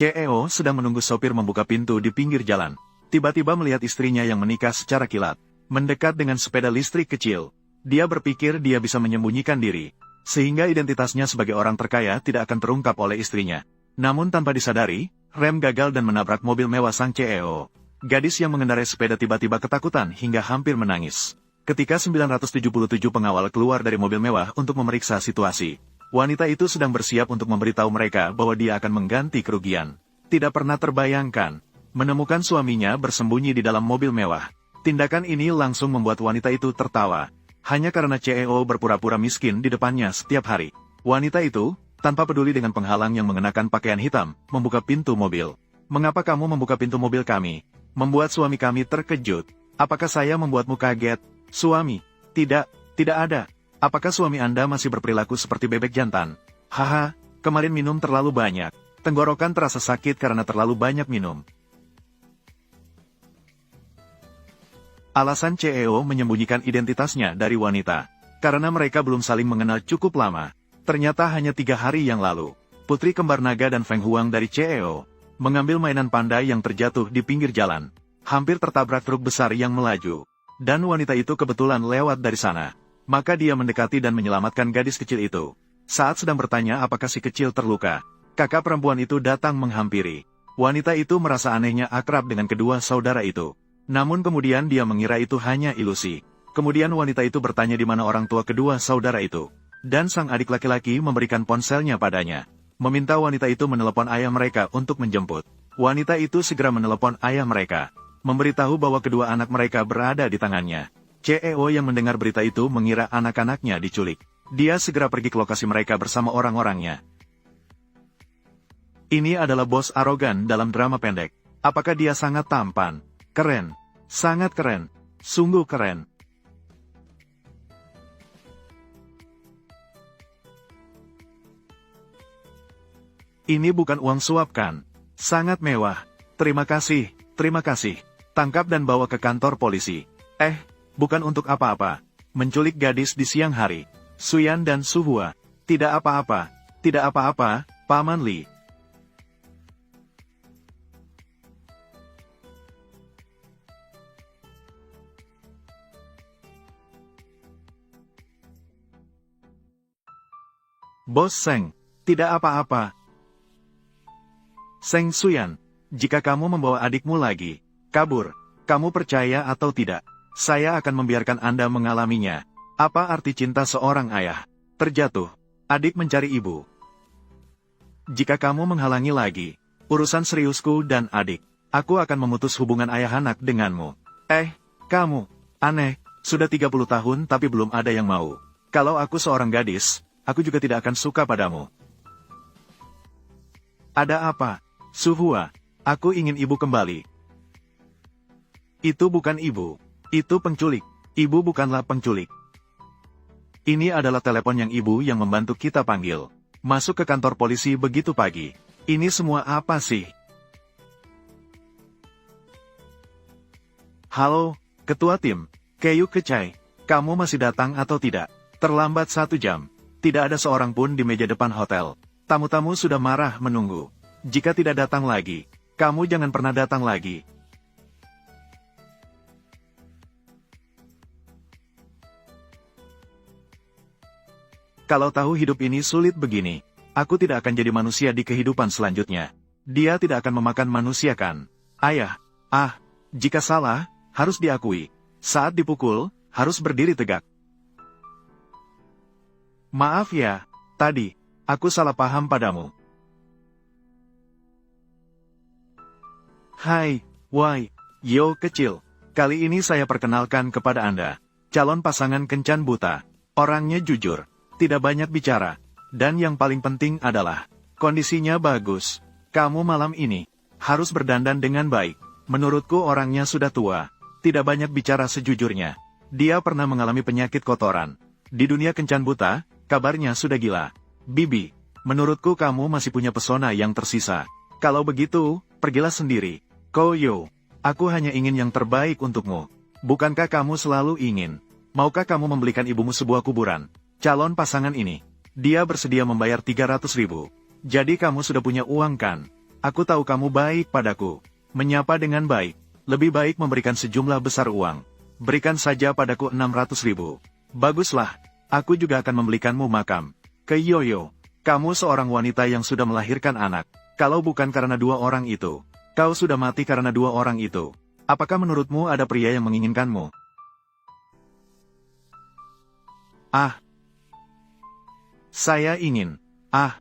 CEO sedang menunggu sopir membuka pintu di pinggir jalan. Tiba-tiba melihat istrinya yang menikah secara kilat, mendekat dengan sepeda listrik kecil. Dia berpikir dia bisa menyembunyikan diri, sehingga identitasnya sebagai orang terkaya tidak akan terungkap oleh istrinya. Namun tanpa disadari, rem gagal dan menabrak mobil mewah sang CEO. Gadis yang mengendarai sepeda tiba-tiba ketakutan hingga hampir menangis. Ketika 977 pengawal keluar dari mobil mewah untuk memeriksa situasi, wanita itu sedang bersiap untuk memberitahu mereka bahwa dia akan mengganti kerugian. Tidak pernah terbayangkan, menemukan suaminya bersembunyi di dalam mobil mewah. Tindakan ini langsung membuat wanita itu tertawa, hanya karena CEO berpura-pura miskin di depannya setiap hari. Wanita itu, tanpa peduli dengan penghalang yang mengenakan pakaian hitam, membuka pintu mobil. "Mengapa kamu membuka pintu mobil kami?" Membuat suami kami terkejut. "Apakah saya membuatmu kaget?" Suami, tidak ada. "Apakah suami Anda masih berperilaku seperti bebek jantan?" "Haha, kemarin minum terlalu banyak. Tenggorokan terasa sakit karena terlalu banyak minum." Alasan CEO menyembunyikan identitasnya dari wanita, karena mereka belum saling mengenal cukup lama. Ternyata hanya 3 hari yang lalu, putri kembar naga dan Feng Huang dari CEO, mengambil mainan panda yang terjatuh di pinggir jalan. Hampir tertabrak truk besar yang melaju. Dan wanita itu kebetulan lewat dari sana. Maka dia mendekati dan menyelamatkan gadis kecil itu. Saat sedang bertanya apakah si kecil terluka, kakak perempuan itu datang menghampiri. Wanita itu merasa anehnya akrab dengan kedua saudara itu. Namun kemudian dia mengira itu hanya ilusi. Kemudian wanita itu bertanya di mana orang tua kedua saudara itu. Dan sang adik laki-laki memberikan ponselnya padanya. Meminta wanita itu menelepon ayah mereka untuk menjemput. Wanita itu segera menelepon ayah mereka, memberitahu bahwa kedua anak mereka berada di tangannya. CEO yang mendengar berita itu mengira anak-anaknya diculik. Dia segera pergi ke lokasi mereka bersama orang-orangnya. Ini adalah bos arogan dalam drama pendek. Apakah dia sangat tampan? Keren. Sangat keren. Sungguh keren. Ini bukan uang suap kan? Sangat mewah. Terima kasih, terima kasih. Tangkap dan bawa ke kantor polisi. Bukan untuk apa-apa. Menculik gadis di siang hari. Suyan dan Suhua. Tidak apa-apa. Tidak apa-apa, Paman Li. Bos Seng, tidak apa-apa. Seng Suyan, jika kamu membawa adikmu lagi kabur, kamu percaya atau tidak, saya akan membiarkan Anda mengalaminya. Apa arti cinta seorang ayah? Terjatuh, adik mencari ibu. Jika kamu menghalangi lagi urusan seriusku dan adik, aku akan memutus hubungan ayah anak denganmu. Kamu, aneh, sudah 30 tahun tapi belum ada yang mau. Kalau aku seorang gadis, aku juga tidak akan suka padamu. Ada apa? Suhua, aku ingin ibu kembali. Itu bukan ibu. Itu penculik. Ibu bukanlah penculik. Ini adalah telepon yang ibu yang membantu kita panggil. Masuk ke kantor polisi begitu pagi. Ini semua apa sih? Halo, ketua tim. Keyu Kecai. Kamu masih datang atau tidak? Terlambat 1 jam. Tidak ada seorang pun di meja depan hotel. Tamu-tamu sudah marah menunggu. Jika tidak datang lagi, kamu jangan pernah datang lagi. Kalau tahu hidup ini sulit begini, aku tidak akan jadi manusia di kehidupan selanjutnya. Dia tidak akan memakan manusia kan? Ayah, jika salah, harus diakui. Saat dipukul, harus berdiri tegak. Maaf ya, tadi, aku salah paham padamu. Hai, yo kecil. Kali ini saya perkenalkan kepada Anda. Calon pasangan kencan buta. Orangnya jujur, tidak banyak bicara. Dan yang paling penting adalah, kondisinya bagus. Kamu malam ini harus berdandan dengan baik. Menurutku orangnya sudah tua. Tidak banyak bicara sejujurnya. Dia pernah mengalami penyakit kotoran. Di dunia kencan buta, kabarnya sudah gila. Bibi, menurutku kamu masih punya pesona yang tersisa. Kalau begitu, pergilah sendiri. Koyo, aku hanya ingin yang terbaik untukmu. Bukankah kamu selalu ingin? Maukah kamu membelikan ibumu sebuah kuburan? Calon pasangan ini, dia bersedia membayar 300.000. Jadi kamu sudah punya uang kan? Aku tahu kamu baik padaku. Menyapa dengan baik. Lebih baik memberikan sejumlah besar uang. Berikan saja padaku 600.000. Baguslah. Aku juga akan membelikanmu makam. Ke Yoyo. Kamu seorang wanita yang sudah melahirkan anak. Kalau bukan karena dua orang itu, kau sudah mati karena dua orang itu. Apakah menurutmu ada pria yang menginginkanmu? Ah. Saya ingin. Ah.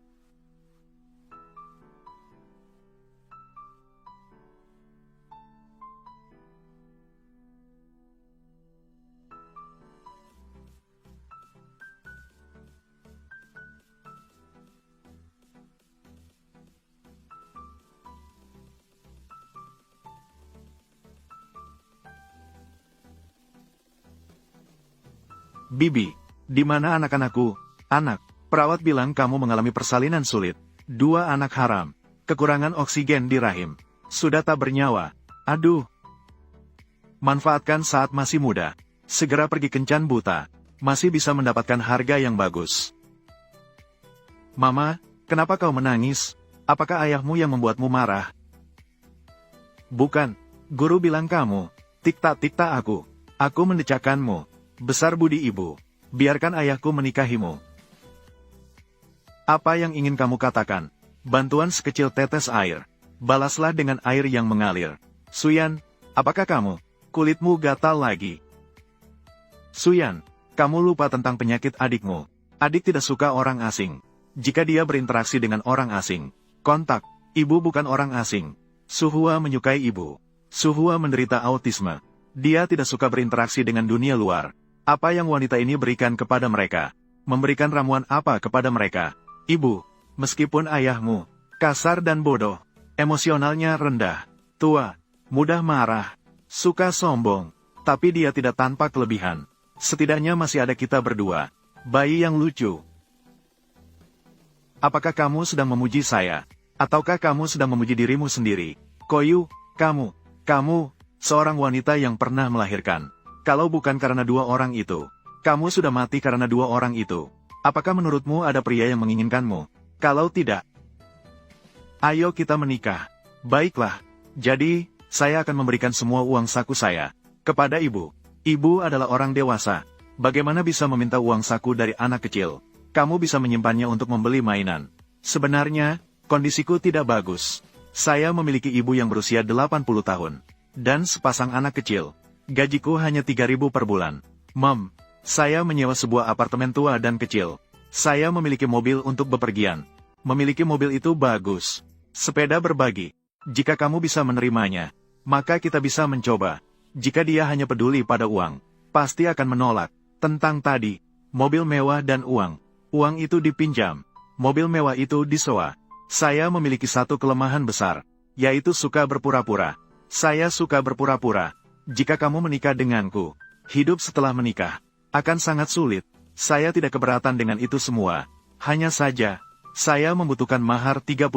Bibi, di mana anak-anakku? Anak, perawat bilang kamu mengalami persalinan sulit. 2 anak haram. Kekurangan oksigen di rahim. Sudah tak bernyawa. Aduh. Manfaatkan saat masih muda. Segera pergi kencan buta. Masih bisa mendapatkan harga yang bagus. Mama, kenapa kau menangis? Apakah ayahmu yang membuatmu marah? Bukan. Guru bilang kamu. Tik-tak aku. Aku mendecakkanmu. Besar budi ibu. Biarkan ayahku menikahimu. Apa yang ingin kamu katakan? Bantuan sekecil tetes air. Balaslah dengan air yang mengalir. Suyan, apakah kamu? Kulitmu gatal lagi. Suyan, kamu lupa tentang penyakit adikmu. Adik tidak suka orang asing. Jika dia berinteraksi dengan orang asing. Kontak, ibu bukan orang asing. Suhua menyukai ibu. Suhua menderita autisme. Dia tidak suka berinteraksi dengan dunia luar. Apa yang wanita ini berikan kepada mereka? Memberikan ramuan apa kepada mereka? Ibu, meskipun ayahmu kasar dan bodoh, emosionalnya rendah, tua, mudah marah, suka sombong, tapi dia tidak tanpa kelebihan. Setidaknya masih ada kita berdua, bayi yang lucu. Apakah kamu sedang memuji saya? Ataukah kamu sedang memuji dirimu sendiri? Koyu, kamu, seorang wanita yang pernah melahirkan. Kalau bukan karena 2 orang itu, kamu sudah mati karena 2 orang itu. Apakah menurutmu ada pria yang menginginkanmu? Kalau tidak, ayo kita menikah. Baiklah, jadi, saya akan memberikan semua uang saku saya kepada ibu. Ibu adalah orang dewasa. Bagaimana bisa meminta uang saku dari anak kecil? Kamu bisa menyimpannya untuk membeli mainan. Sebenarnya, kondisiku tidak bagus. Saya memiliki ibu yang berusia 80 tahun. Dan sepasang anak kecil. Gajiku hanya 3.000 per bulan. Mom, saya menyewa sebuah apartemen tua dan kecil. Saya memiliki mobil untuk bepergian. Memiliki mobil itu bagus. Sepeda berbagi. Jika kamu bisa menerimanya, maka kita bisa mencoba. Jika dia hanya peduli pada uang, pasti akan menolak. Tentang tadi, mobil mewah dan uang. Uang itu dipinjam. Mobil mewah itu disewa. Saya memiliki satu kelemahan besar, yaitu suka berpura-pura. Saya suka berpura-pura. Jika kamu menikah denganku, hidup setelah menikah akan sangat sulit. Saya tidak keberatan dengan itu semua. Hanya saja, saya membutuhkan mahar 30.000.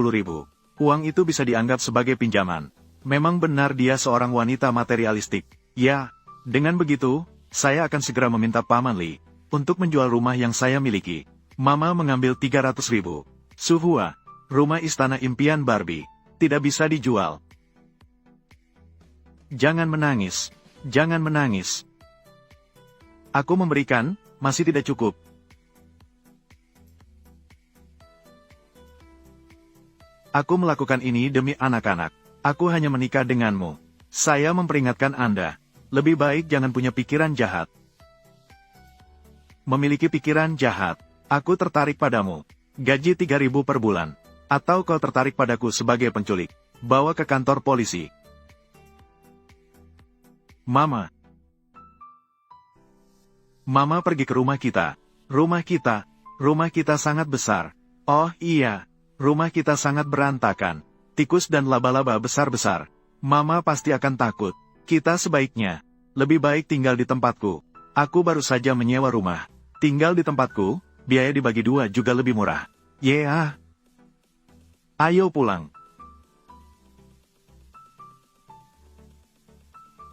Uang itu bisa dianggap sebagai pinjaman. Memang benar dia seorang wanita materialistik. Ya, dengan begitu, saya akan segera meminta Paman Li untuk menjual rumah yang saya miliki. Mama mengambil 300.000. Suhua, rumah istana impian Barbie, tidak bisa dijual. Jangan menangis. Jangan menangis. Aku memberikan, masih tidak cukup. Aku melakukan ini demi anak-anak. Aku hanya menikah denganmu. Saya memperingatkan Anda. Lebih baik jangan punya pikiran jahat. Memiliki pikiran jahat. Aku tertarik padamu. Gaji 3.000 per bulan. Atau kau tertarik padaku sebagai penculik. Bawa ke kantor polisi. Mama. Mama pergi ke rumah kita. Rumah kita sangat besar. Oh iya, rumah kita sangat berantakan. Tikus dan laba-laba besar-besar. Mama pasti akan takut. Kita sebaiknya, lebih baik tinggal di tempatku. Aku baru saja menyewa rumah. Tinggal di tempatku, biaya dibagi 2 juga lebih murah. Yeah. Ayo pulang.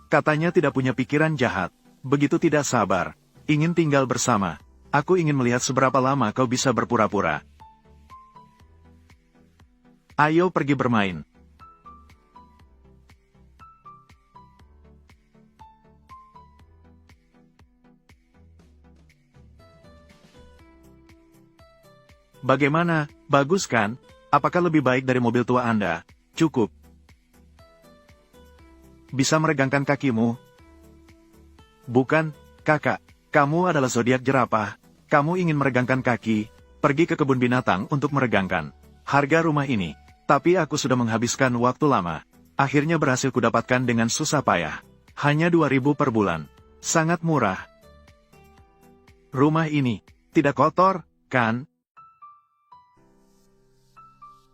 Katanya tidak punya pikiran jahat, begitu tidak sabar, ingin tinggal bersama. Aku ingin melihat seberapa lama kau bisa berpura-pura. Ayo pergi bermain. Bagaimana, bagus kan? Apakah lebih baik dari mobil tua Anda? Cukup. Bisa meregangkan kakimu? Bukan, kakak. Kamu adalah zodiak jerapah. Kamu ingin meregangkan kaki, pergi ke kebun binatang untuk meregangkan harga rumah ini. Tapi aku sudah menghabiskan waktu lama. Akhirnya berhasil kudapatkan dengan susah payah. Hanya 2.000 per bulan. Sangat murah. Rumah ini tidak kotor, kan?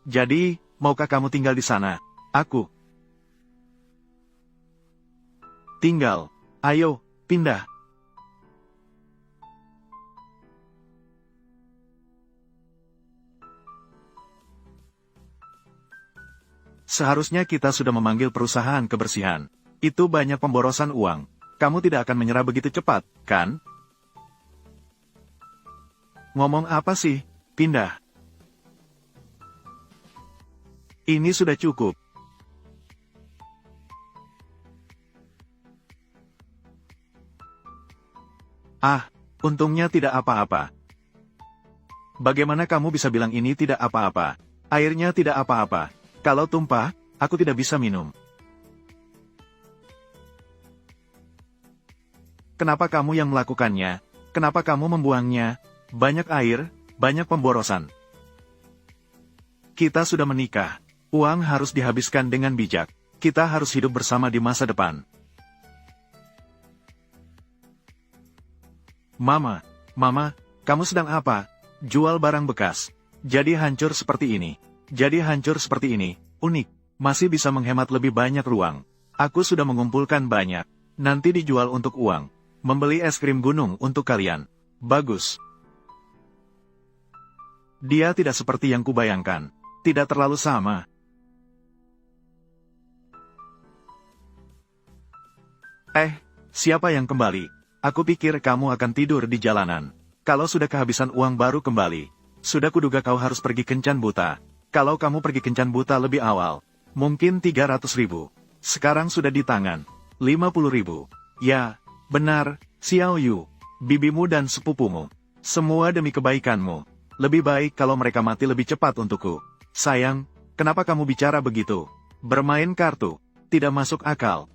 Jadi, maukah kamu tinggal di sana? Aku tinggal. Ayo, pindah. Seharusnya kita sudah memanggil perusahaan kebersihan. Itu banyak pemborosan uang. Kamu tidak akan menyerah begitu cepat, kan? Ngomong apa sih? Pindah. Ini sudah cukup. Ah, untungnya tidak apa-apa. Bagaimana kamu bisa bilang ini tidak apa-apa? Airnya tidak apa-apa. Kalau tumpah, aku tidak bisa minum. Kenapa kamu yang melakukannya? Kenapa kamu membuangnya? Banyak air, banyak pemborosan. Kita sudah menikah. Uang harus dihabiskan dengan bijak. Kita harus hidup bersama di masa depan. Mama, kamu sedang apa? Jual barang bekas. Jadi hancur seperti ini. Unik. Masih bisa menghemat lebih banyak ruang. Aku sudah mengumpulkan banyak. Nanti dijual untuk uang. Membeli es krim gunung untuk kalian. Bagus. Dia tidak seperti yang kubayangkan. Tidak terlalu sama. Siapa yang kembali? Aku pikir kamu akan tidur di jalanan. Kalau sudah kehabisan uang baru kembali. Sudah kuduga kau harus pergi kencan buta. Kalau kamu pergi kencan buta lebih awal, mungkin 300.000. Sekarang sudah di tangan, 50.000. Ya, benar, Xiao Yu, bibimu dan sepupumu. Semua demi kebaikanmu. Lebih baik kalau mereka mati lebih cepat untukku. Sayang, kenapa kamu bicara begitu? Bermain kartu, tidak masuk akal.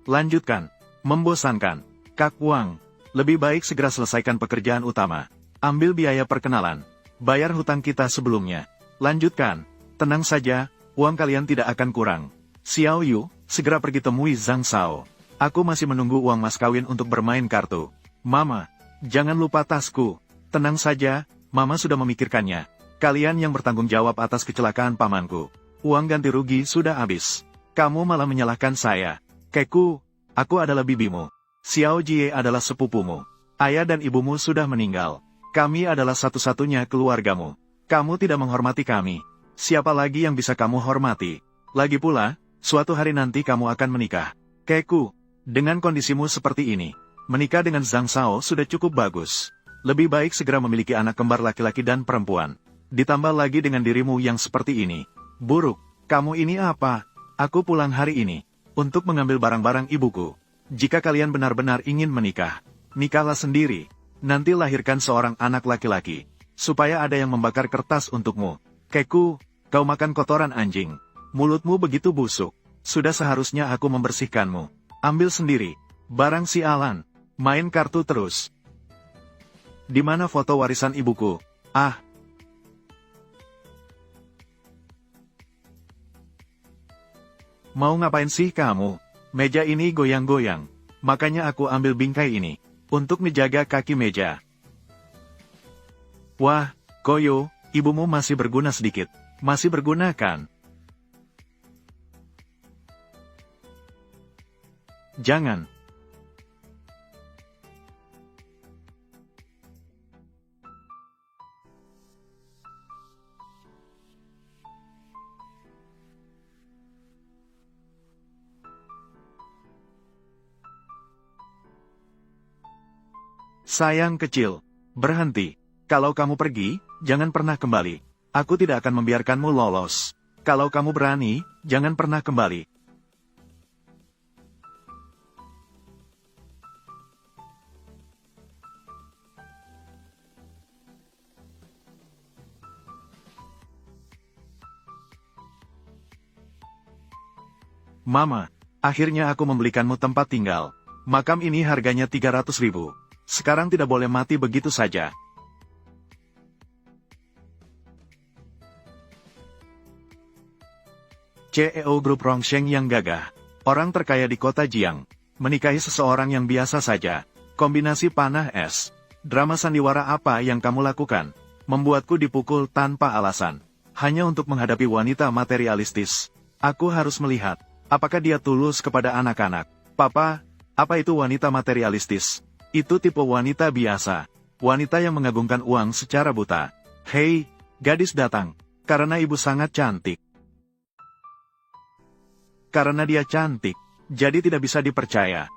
Lanjutkan, membosankan. Kak Wang, lebih baik segera selesaikan pekerjaan utama. Ambil biaya perkenalan. Bayar hutang kita sebelumnya. Lanjutkan. Tenang saja, uang kalian tidak akan kurang. Xiao Yu, segera pergi temui Zhang Shao. Aku masih menunggu uang mas kawin untuk bermain kartu. Mama, jangan lupa tasku. Tenang saja, Mama sudah memikirkannya. Kalian yang bertanggung jawab atas kecelakaan pamanku. Uang ganti rugi sudah habis. Kamu malah menyalahkan saya. Keku, aku adalah bibimu. Xiao Jie adalah sepupumu. Ayah dan ibumu sudah meninggal. Kami adalah satu-satunya keluargamu. Kamu tidak menghormati kami. Siapa lagi yang bisa kamu hormati? Lagi pula, suatu hari nanti kamu akan menikah. Keku, dengan kondisimu seperti ini, menikah dengan Zhang Shao sudah cukup bagus. Lebih baik segera memiliki anak kembar laki-laki dan perempuan. Ditambah lagi dengan dirimu yang seperti ini. Buruk, kamu ini apa? Aku pulang hari ini untuk mengambil barang-barang ibuku. Jika kalian benar-benar ingin menikah, nikahlah sendiri. Nanti lahirkan seorang anak laki-laki, supaya ada yang membakar kertas untukmu. Keku, kau makan kotoran anjing. Mulutmu begitu busuk. Sudah seharusnya aku membersihkanmu. Ambil sendiri. Barang sialan. Main kartu terus. Di mana foto warisan ibuku? Ah. Mau ngapain sih kamu? Meja ini goyang-goyang. Makanya aku ambil bingkai ini. Untuk menjaga kaki meja. Wah, Koyo, ibumu masih berguna sedikit. Masih berguna kan? Jangan. Sayang kecil, berhenti. Kalau kamu pergi, jangan pernah kembali. Aku tidak akan membiarkanmu lolos. Kalau kamu berani, jangan pernah kembali. Mama, akhirnya aku membelikanmu tempat tinggal. Makam ini harganya 300.000. Sekarang tidak boleh mati begitu saja. CEO Group Rongsheng yang gagah. Orang terkaya di kota Jiang. Menikahi seseorang yang biasa saja. Kombinasi panah es. Drama sandiwara apa yang kamu lakukan? Membuatku dipukul tanpa alasan. Hanya untuk menghadapi wanita materialistis. Aku harus melihat. Apakah dia tulus kepada anak-anak? Papa, apa itu wanita materialistis? Itu tipe wanita biasa. Wanita yang mengagungkan uang secara buta. Hei, gadis datang. Karena ibu sangat cantik. Karena dia cantik, jadi tidak bisa dipercaya.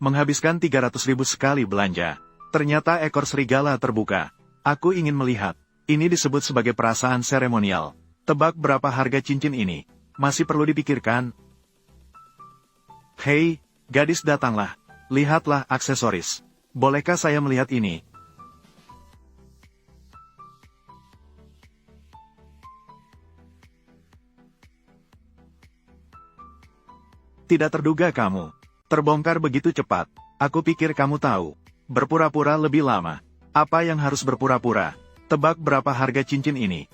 Menghabiskan 300.000 sekali belanja. Ternyata ekor serigala terbuka. Aku ingin melihat. Ini disebut sebagai perasaan seremonial. Tebak berapa harga cincin ini? Masih perlu dipikirkan. Hei, gadis datanglah. Lihatlah aksesoris. Bolehkah saya melihat ini? Tidak terduga kamu. Terbongkar begitu cepat. Aku pikir kamu tahu. Berpura-pura lebih lama. Apa yang harus berpura-pura? Tebak berapa harga cincin ini?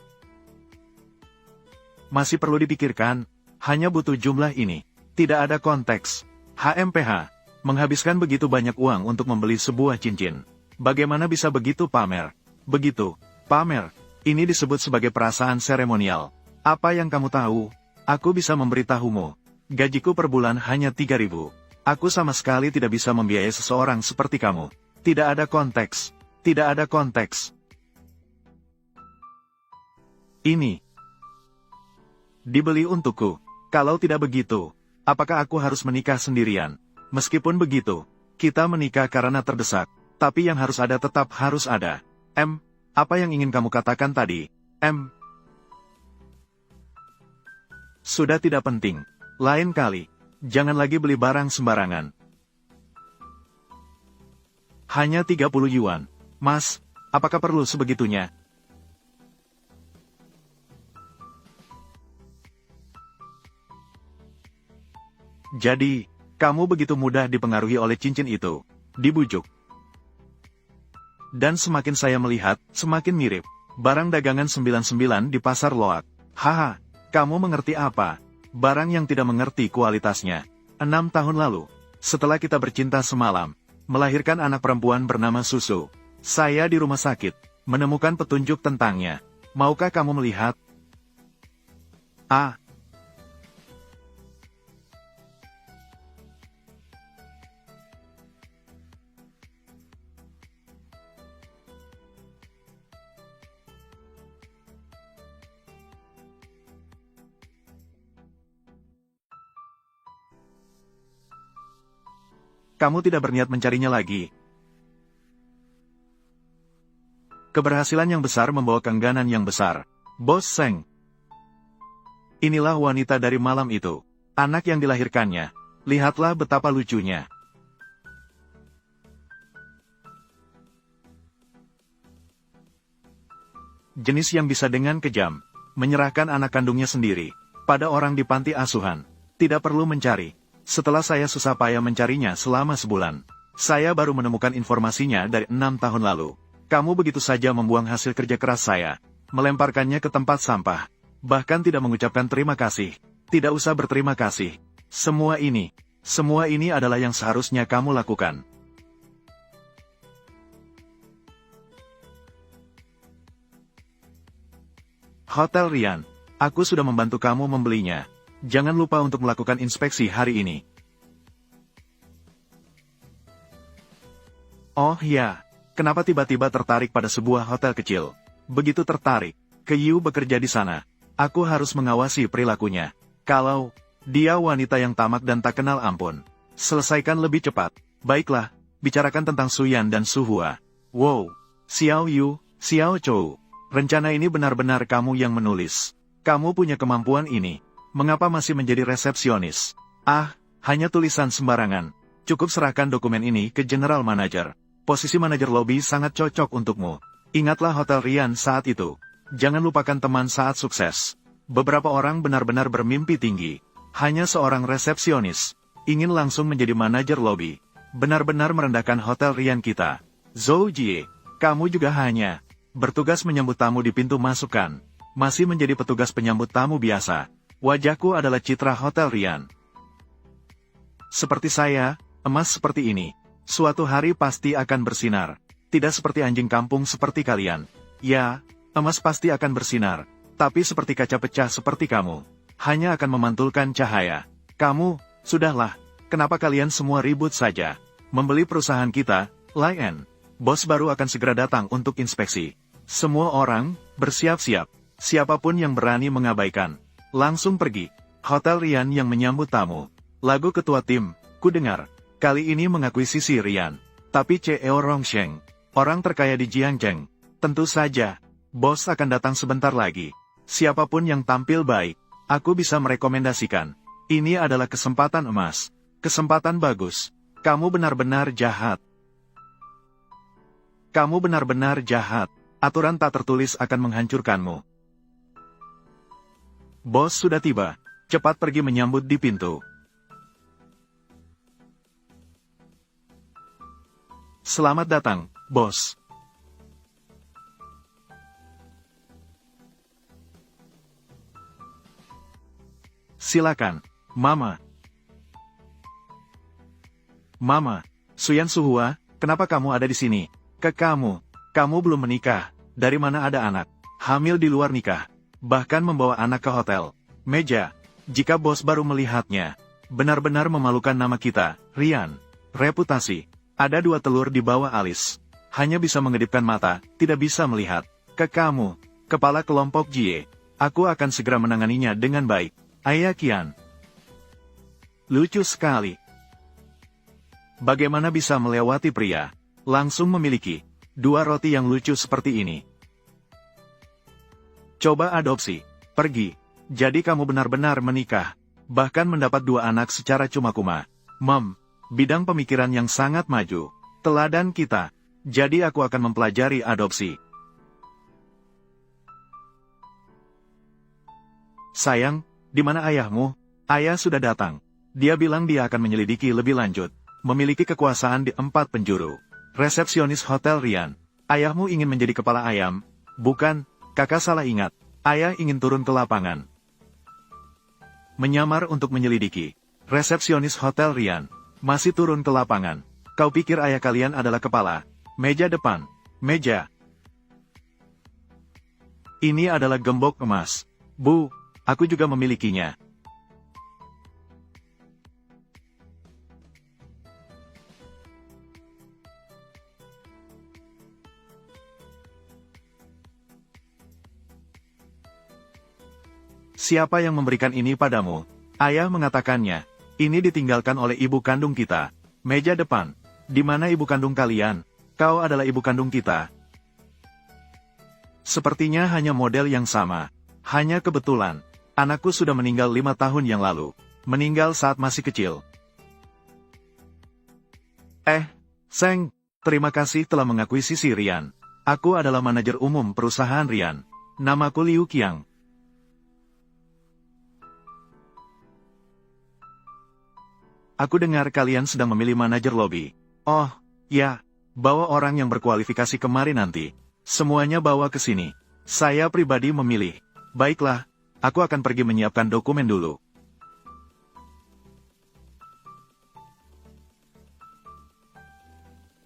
Masih perlu dipikirkan. Hanya butuh jumlah ini. Tidak ada konteks. HMPH. Menghabiskan begitu banyak uang untuk membeli sebuah cincin. Bagaimana bisa begitu pamer? Begitu, pamer. Ini disebut sebagai perasaan seremonial. Apa yang kamu tahu? Aku bisa memberitahumu. Gajiku per bulan hanya 3.000. Aku sama sekali tidak bisa membiayai seseorang seperti kamu. Tidak ada konteks. Tidak ada konteks. Ini dibeli untukku. Kalau tidak begitu, apakah aku harus menikah sendirian? Meskipun begitu, kita menikah karena terdesak, tapi yang harus ada tetap harus ada. Apa yang ingin kamu katakan tadi? Sudah tidak penting. Lain kali, jangan lagi beli barang sembarangan. Hanya 30 yuan. Mas, apakah perlu sebegitunya? Jadi, kamu begitu mudah dipengaruhi oleh cincin itu. Dibujuk. Dan semakin saya melihat, semakin mirip. Barang dagangan 99 di pasar Loak. Haha, kamu mengerti apa? Barang yang tidak mengerti kualitasnya. 6 tahun lalu, setelah kita bercinta semalam, melahirkan anak perempuan bernama Susu. Saya di rumah sakit, menemukan petunjuk tentangnya. Maukah kamu melihat? Kamu tidak berniat mencarinya lagi. Keberhasilan yang besar membawa keengganan yang besar. Bos Seng. Inilah wanita dari malam itu. Anak yang dilahirkannya. Lihatlah betapa lucunya. Jenis yang bisa dengan kejam menyerahkan anak kandungnya sendiri pada orang di panti asuhan. Tidak perlu mencari. Setelah saya susah payah mencarinya selama sebulan, saya baru menemukan informasinya dari 6 tahun lalu. Kamu begitu saja membuang hasil kerja keras saya, melemparkannya ke tempat sampah, bahkan tidak mengucapkan terima kasih. Tidak usah berterima kasih. Semua ini adalah yang seharusnya kamu lakukan. Hotel Rian, aku sudah membantu kamu membelinya. Jangan lupa untuk melakukan inspeksi hari ini. Oh ya, kenapa tiba-tiba tertarik pada sebuah hotel kecil? Begitu tertarik, Kyu bekerja di sana. Aku harus mengawasi perilakunya. Kalau dia wanita yang tamak dan tak kenal ampun, Selesaikan lebih cepat. Baiklah, bicarakan tentang Suyan dan Suhua. Wow, Xiao Yu, Xiao Chou. Rencana ini benar-benar kamu yang menulis. Kamu punya kemampuan ini. Mengapa masih menjadi resepsionis? Ah, hanya tulisan sembarangan. Cukup serahkan dokumen ini ke General Manager. Posisi manajer lobi sangat cocok untukmu. Ingatlah Hotel Rian saat itu. Jangan lupakan teman saat sukses. Beberapa orang benar-benar bermimpi tinggi. Hanya seorang resepsionis ingin langsung menjadi manajer lobi. Benar-benar merendahkan Hotel Rian kita. Zhou Jie, kamu juga hanya bertugas menyambut tamu di pintu masukan. Masih menjadi petugas penyambut tamu biasa. Wajahku adalah citra Hotel Rian. Seperti saya, emas seperti ini. Suatu hari pasti akan bersinar. Tidak seperti anjing kampung seperti kalian. Ya, emas pasti akan bersinar. Tapi seperti kaca pecah seperti kamu. Hanya akan memantulkan cahaya. Kamu, sudahlah. Kenapa kalian semua ribut saja? Membeli perusahaan kita, Lion. Bos baru akan segera datang untuk inspeksi. Semua orang, bersiap-siap. Siapapun yang berani mengabaikan, langsung pergi. Hotel Rian yang menyambut tamu. Lagu ketua tim, ku dengar. Kali ini mengakuisisi Rian. Tapi CEO Rongsheng, orang terkaya di Jiangzheng. Tentu saja, bos akan datang sebentar lagi. Siapapun yang tampil baik, aku bisa merekomendasikan. Ini adalah kesempatan emas. Kesempatan bagus. Kamu benar-benar jahat. Kamu benar-benar jahat. Aturan tak tertulis akan menghancurkanmu. Bos sudah tiba. Cepat pergi menyambut di pintu. Selamat datang, bos. Silakan, Mama. Mama, Suyan Suhua, kenapa kamu ada di sini? Kamu belum menikah. Dari mana ada anak? Hamil di luar nikah. Bahkan membawa anak ke hotel. Meja. Jika bos baru melihatnya. Benar-benar memalukan nama kita, Rian. Reputasi. Ada 2 telur di bawah alis. Hanya bisa mengedipkan mata, tidak bisa melihat. Kamu, kepala kelompok Jie. Aku akan segera menanganinya dengan baik. Ayah Kian. Lucu sekali. Bagaimana bisa melewati pria? Langsung memiliki 2 roti yang lucu seperti ini. Coba adopsi. Pergi. Jadi kamu benar-benar menikah. Bahkan mendapat 2 anak secara cuma-cuma. Bidang pemikiran yang sangat maju. Teladan kita. Jadi aku akan mempelajari adopsi. Sayang, di mana ayahmu? Ayah sudah datang. Dia bilang dia akan menyelidiki lebih lanjut. Memiliki kekuasaan di 4 penjuru. Resepsionis Hotel Rian. Ayahmu ingin menjadi kepala ayam. Bukan, kakak salah ingat. Ayah ingin turun ke lapangan. Menyamar untuk menyelidiki. Resepsionis Hotel Rian. Masih turun ke lapangan. Kau pikir ayah kalian adalah kepala? Meja depan. Meja. Ini adalah gembok emas. Bu, aku juga memilikinya. Siapa yang memberikan ini padamu? Ayah mengatakannya. Ini ditinggalkan oleh ibu kandung kita. Meja depan. Di mana ibu kandung kalian? Kau adalah ibu kandung kita. Sepertinya hanya model yang sama. Hanya kebetulan. Anakku sudah meninggal 5 tahun yang lalu. Meninggal saat masih kecil. Seng, terima kasih telah mengakuisisi Rian. Aku adalah manajer umum perusahaan Rian. Namaku Liu Qiang. Aku dengar kalian sedang memilih manajer lobi. Oh, ya, bawa orang yang berkualifikasi kemari nanti. Semuanya bawa ke sini. Saya pribadi memilih. Baiklah, aku akan pergi menyiapkan dokumen dulu.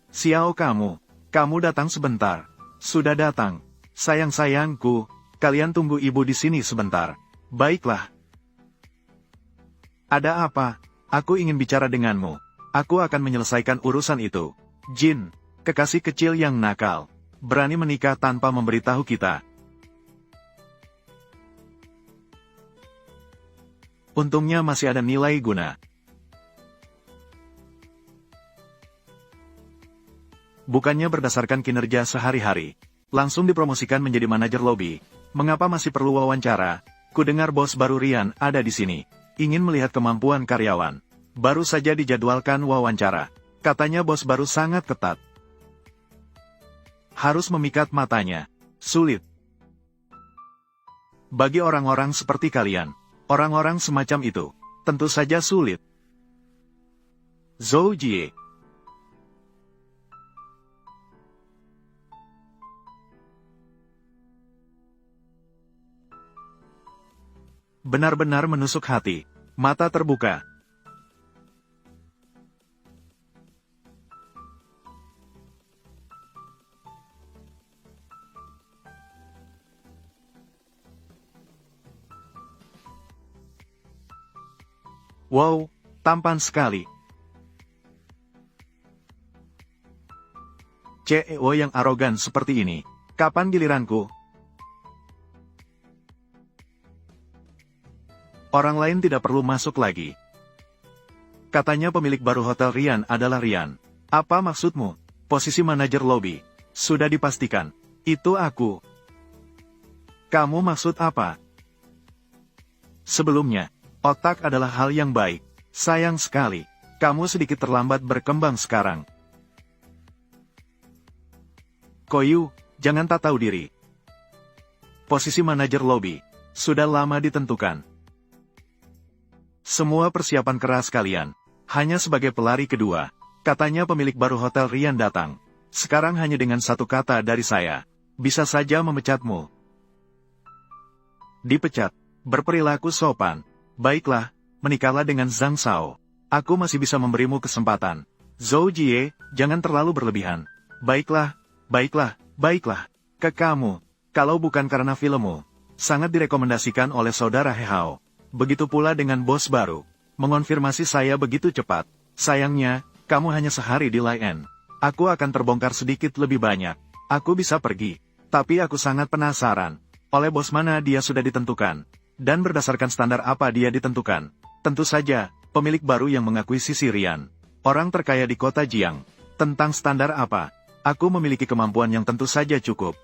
Xiao kamu datang sebentar. Sudah datang. Sayang-sayangku, kalian tunggu ibu di sini sebentar. Baiklah. Ada apa? Aku ingin bicara denganmu. Aku akan menyelesaikan urusan itu. Jin, kekasih kecil yang nakal. Berani menikah tanpa memberitahu kita. Untungnya masih ada nilai guna. bukannya berdasarkan kinerja sehari-hari. Langsung dipromosikan menjadi manajer lobi. Mengapa masih perlu wawancara? Kudengar bos baru Ryan ada di sini. Ingin melihat kemampuan karyawan. Baru saja dijadwalkan wawancara. Katanya bos baru sangat ketat. Harus memikat matanya. Sulit. Bagi orang-orang seperti kalian, orang-orang semacam itu, tentu saja sulit. Zhou Jie. Benar-benar menusuk hati. Mata terbuka. Wow, tampan sekali. CEO yang arogan seperti ini. Kapan giliranku? Orang lain tidak perlu masuk lagi. Katanya pemilik baru hotel Ryan adalah Ryan. Apa maksudmu? Posisi manajer lobi. Sudah dipastikan. Itu aku. Kamu maksud apa? Sebelumnya, otak adalah hal yang baik. Sayang sekali, kamu sedikit terlambat berkembang sekarang. Koyu, jangan tak tahu diri. Posisi manajer lobi sudah lama ditentukan. Semua persiapan keras kalian. Hanya sebagai pelari kedua. Katanya pemilik baru hotel Ryan datang. Sekarang hanya dengan satu kata dari saya. Bisa saja memecatmu. Dipecat. Berperilaku sopan. Baiklah, menikahlah dengan Zhang Shao. Aku masih bisa memberimu kesempatan. Zhou Jie, jangan terlalu berlebihan. Baiklah, baiklah, baiklah. Ke kamu. Kalau bukan karena filmmu. Sangat direkomendasikan oleh saudara He Hao. Begitu pula dengan bos baru. Mengonfirmasi saya begitu cepat. Sayangnya, kamu hanya sehari di Lion. Aku akan terbongkar sedikit lebih banyak. Aku bisa pergi. Tapi aku sangat penasaran. Oleh bos mana dia sudah ditentukan. Dan berdasarkan standar apa dia ditentukan. Tentu saja, pemilik baru yang mengakuisisi Ryan. Orang terkaya di kota Jiang. Tentang standar apa? Aku memiliki kemampuan yang tentu saja cukup.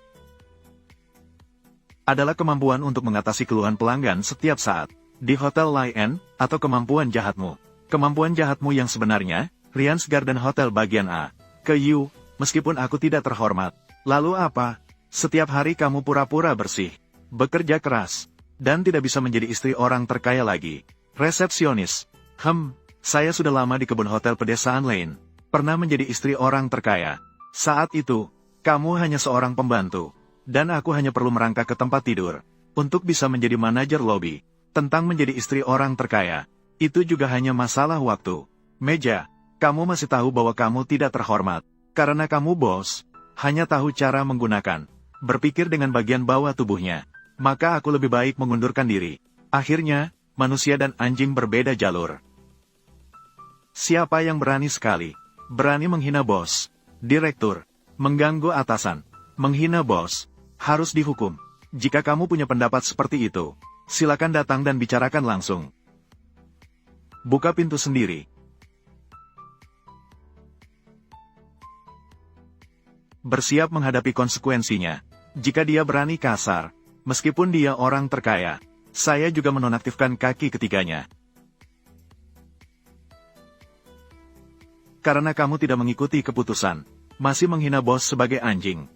Adalah kemampuan untuk mengatasi keluhan pelanggan setiap saat. Di Hotel Lion, atau kemampuan jahatmu. Kemampuan jahatmu yang sebenarnya, Ryan's Garden Hotel bagian A. Ke Yu, meskipun aku tidak terhormat. Lalu apa? Setiap hari kamu pura-pura bersih. Bekerja keras. Dan tidak bisa menjadi istri orang terkaya lagi. Resepsionis. Saya sudah lama di kebun hotel pedesaan Lane. Pernah menjadi istri orang terkaya. Saat itu, kamu hanya seorang pembantu. Dan aku hanya perlu merangkak ke tempat tidur. Untuk bisa menjadi manajer lobi. Tentang menjadi istri orang terkaya. Itu juga hanya masalah waktu. Meja, kamu masih tahu bahwa kamu tidak terhormat. Karena kamu bos, hanya tahu cara menggunakan. Berpikir dengan bagian bawah tubuhnya. Maka aku lebih baik mengundurkan diri. Akhirnya, manusia dan anjing berbeda jalur. Siapa yang berani sekali? Berani menghina bos, direktur, mengganggu atasan, menghina bos, harus dihukum. Jika kamu punya pendapat seperti itu, silakan datang dan bicarakan langsung. Buka pintu sendiri. Bersiap menghadapi konsekuensinya. Jika dia berani kasar, meskipun dia orang terkaya, saya juga menonaktifkan kaki ketiganya. Karena kamu tidak mengikuti keputusan, masih menghina bos sebagai anjing.